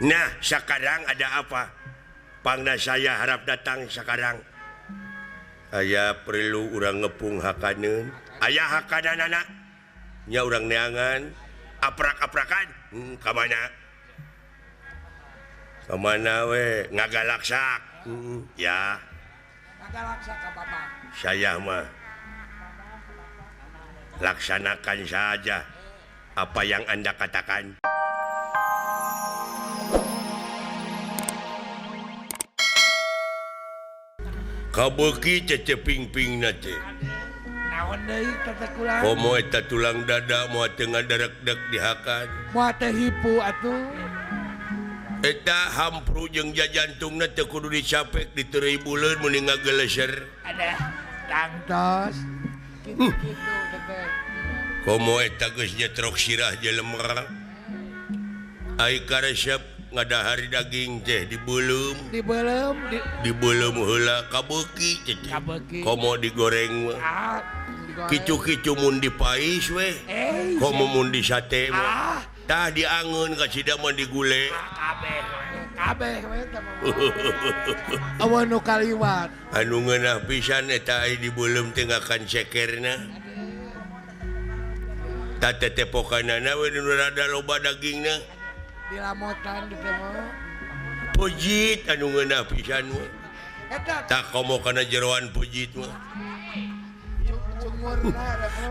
Nah, sekarang ada apa? Pangna saya harap datang sekarang. Aya perlu urang ngepung hakaneun. Aya hakanan anak. Nya urang neangan aprak-aprakan. Ka mana? Ka mana we? Ngagalaksak. Ya. Ngagalaksak ka Bapak. Saya mah laksanakan saja apa yang Anda katakan. Kabeuki ceceping-ping na teh. Naon deui tatakulan? Komo eta tulang dada moal teu ngaderek-dek dihakan. Moal teh hipu atuh. Eta hampru jeung jajantungna teu kudu dicapek diterei buleun mun ngageleser. Ada tangtos. Kitu-kitu teteh. Komo eta geus nyetrok sirah jelema. Ai karesep ngadahari daging teh dibeulem. Dibeulem heula kabeuki teh. Komo digoreng mah. Kicu-kicu mun dipais we. Komo mun di sate mah. Tah diangeun ka cida mah digule. Kabeh we teh. Awan nu kaliwat. Anu ngeunah pisan eta ai dibeulem teh ngakan cekerna. Ta tetepokanana we nu rada loba dagingna. Dilamotan di teh mah. Pujit anu ngeunah pisan mah. Eta Tak komo kana jeroan pujit mah.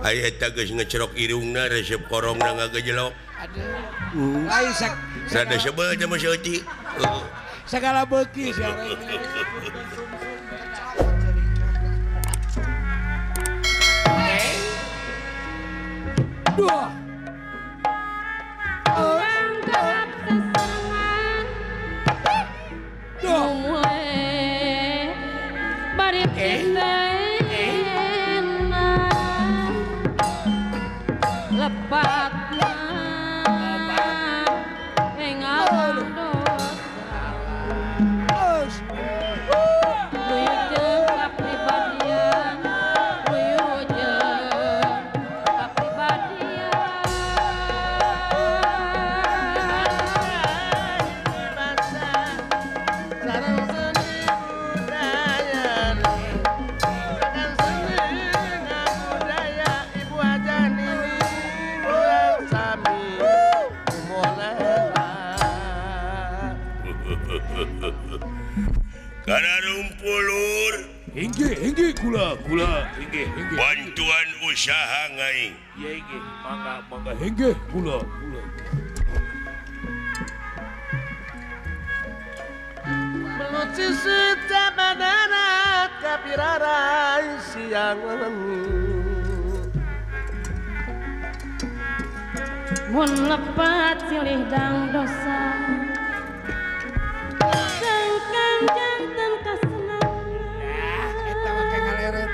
Aya eta geus ngecerok irungna resep korongna ngagejelok. Aduh. Lain Rada sebel sama si Oti. segala beuki sia. Duh. Kana rumpulur. Hingge kula hingge. Bantuan usaha ngaing. Iya hingge, mangga hingge kula. Meluci setabanana kapirarai siang mun lepat silih dang dosa sangkan janten kasenangan Eta make ngaleret.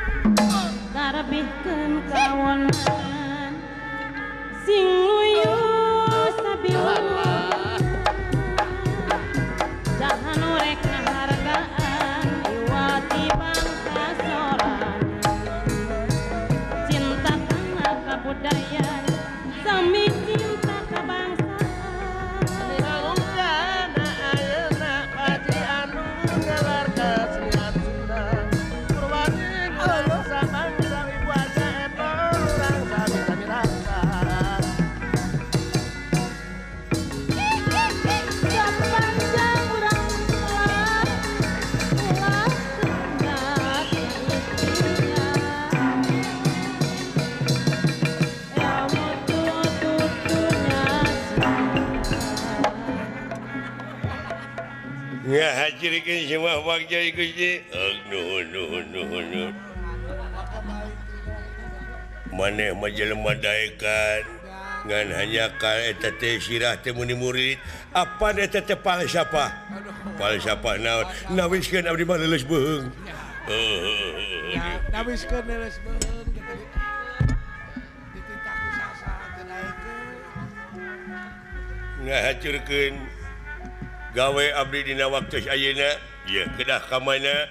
karabihkeun kawonan sing luyu sabilu jahan urek ngahargaan iwati bangsa sorangan cinta tanah kabudayan sami cinta kebangsaan Ngalungkana ayeuna paji anu ngalarga senian Sunda Purwanin bangsa bangsa ibu aja eta urang sami-sami rasa sepanjang urang ulah Sunda istinya ilmu tutunya Ngahajirikeun semua wajah Gusti. Nuhun. Maneh mah jelema daekan ngan hanya ka eta teh sirah teh muni murid. Apa eta teh palsafah? Palsafah naon? Nawiskeun abdi mah leuleus beung. ya nawiskeun leles beung gitu dititah ku sasa teu naikeun Ngahacurkeun gawe abdi dina waktu ayeuna. Ieu kedah ka mana?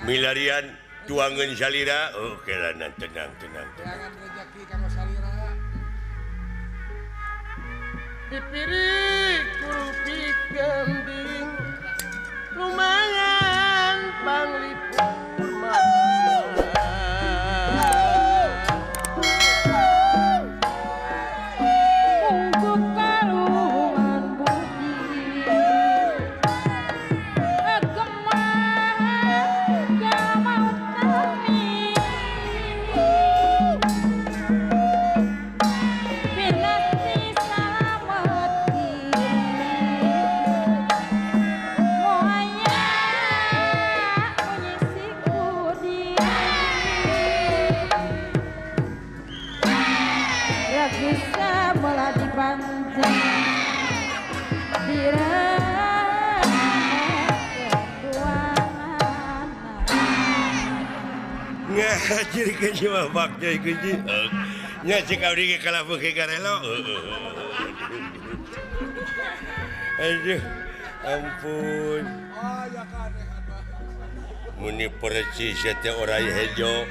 Milarian tuangan salira. Oh, kelanan tenang. jangan rezeki kanggo salira dipirik kurupi gending lumayan panglipur mata Unggup kalungan budi Gemah gamau kami Pinasti salamati Moaya menyisiku dia Lagi sebelah di pantai Ngajir ke cuma baknya ikut sih. Nya cek abdi ke kalah beuki karelo. Aduh, ampun. Muni percis teh orang hejo.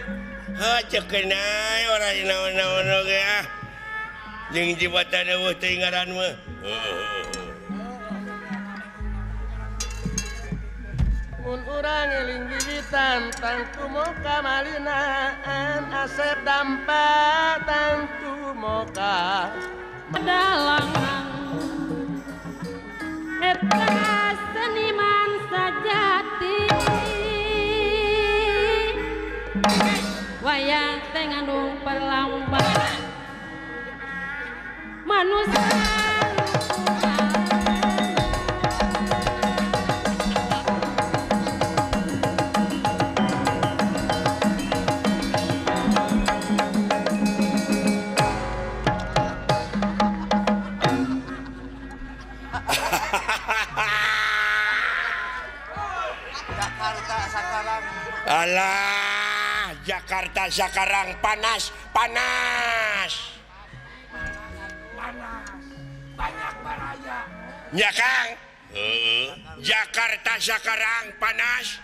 Ha cek kenai orang naon-naon oge ah. Jeung jibatan eueuh teh ngaran mah. mun urang eling bibitan tangtu moka malinaan asep dampa tangtu moka Dalangan Eta seniman sajati Wayang teh ngandung perlambang Manusia Alah, Jakarta sekarang panas. Banyak baraya. Ya Kang? Jakarta sekarang panas.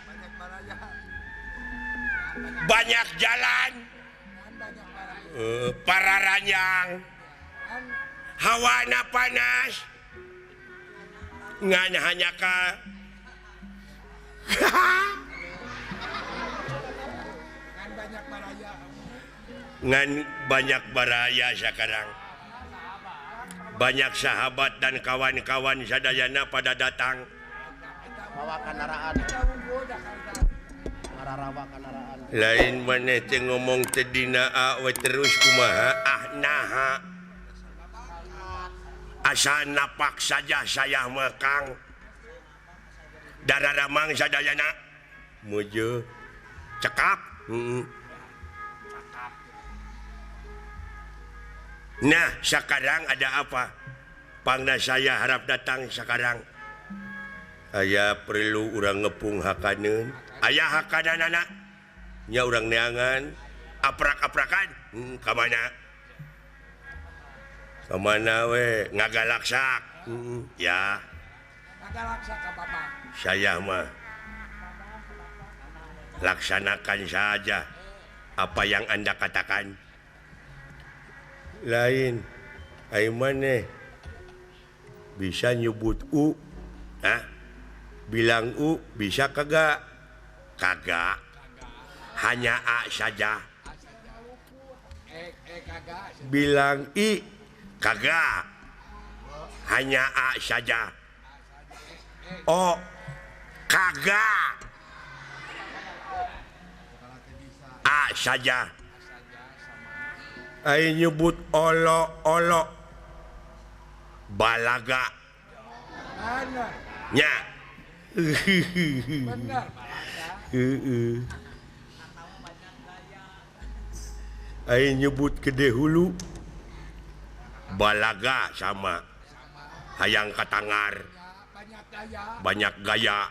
Banyak jalan. Para ranjang. Hawana panas. Ngan hanya ka. Ngan banyak baraya sekarang. Banyak sahabat dan kawan-kawan sadayana pada datang. bawa kendaraan mararawa kendaraan Lain maneh teh ngomong teh dina awe terus kumaha naha. Asal napak saja saya mah Kang. Dararamang sadayana. Muju cekap. Nah, sekarang ada apa? Pangna saya harap datang sekarang. Aya perlu urang ngepung hakaneun. Aya hakanan anak. Nya urang neangan aprak-aprakan. Ka mana? Ka mana we? Ngagalaksak. Ya. Ngagalaksak ka Bapak. Saya mah laksanakan saja apa yang Anda katakan. Lain ai maneh bisa nyebut u bilang u bisa kagak hanya a saja bilang i kagak hanya a saja o kagak a saja. Ai nyebut olo balaga nya benar ai nyebut gede hulu balaga sama hayang katangar banyak gaya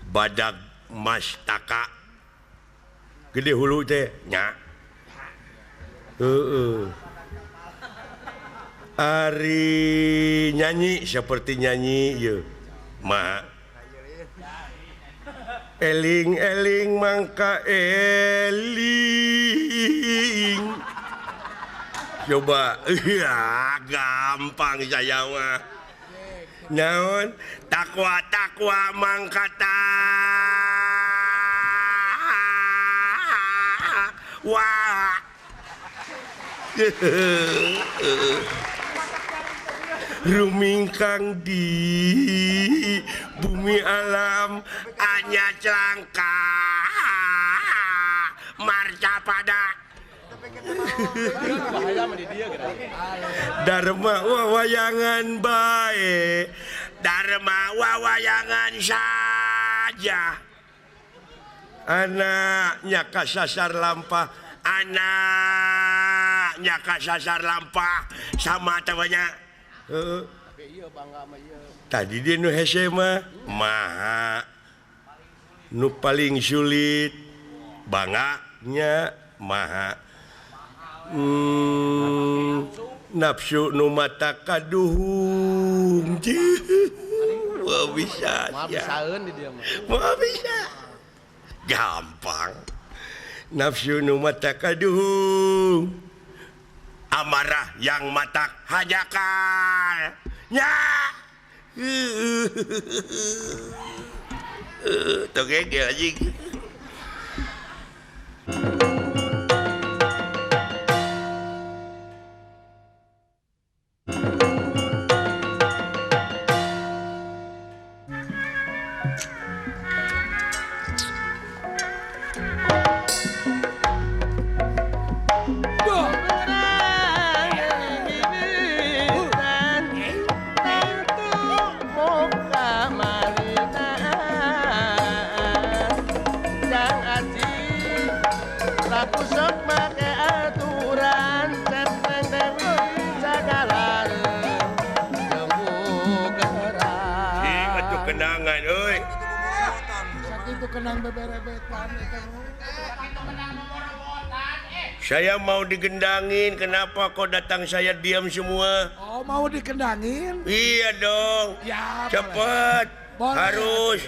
badag mastaka gede hulu teh nya Ari nyanyi seperti nyanyi ya ma eling mangka eling Coba iya gampang saya mah naon takwa mangkata wah rumingkang di bumi alam hanya celangka marca pada Dharma wawayangan bae Dharma wawayangan saja anaknya kasasar lampah sama tawanya tadi dia nu hese mah maha nu paling sulit banganya maha nafsu nu mata kaduhung wah bisa wah bisa gampang nafsu nu mata kaduhung amarah yang mata hajakal nya toge lagi saya mau digendangin, kenapa kok datang saya diam semua? Oh, mau dikendangin? Iya dong. Ya, cepet. Boleh. Harus.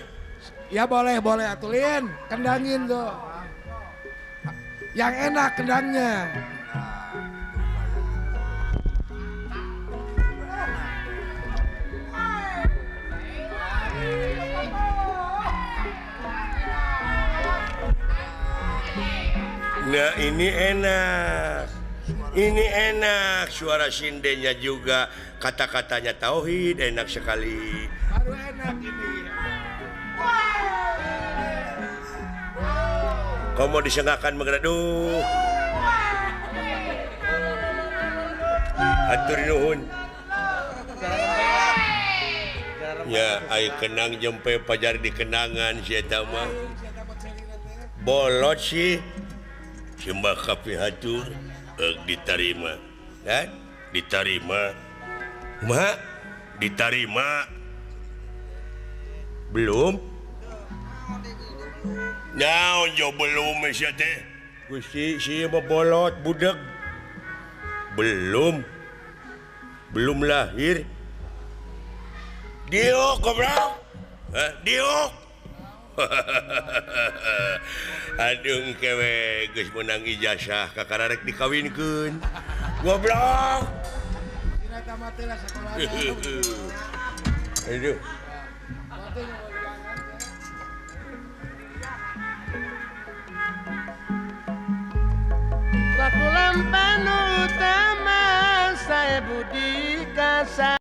Ya boleh atulin, kendangin tuh. Yang enak kendangnya. Nah ini enak suara sindenya juga kata-katanya tauhid enak sekali baru enak ini kau mau disengakan mengeduh atur nuhun ya ai kenang jempe pajar di kenangan si eta mah bolot sih Simbah kapi hatur diterima kan diterima mak diterima belum naon jo belum sia teh Gusti si bolot budak belum lahir diuk goblok diuk aduh kewe geus menang ijazah kakararek dikawinkeun goblok dina tamat teh sakola aduh Bakulam panutama saya budi kasa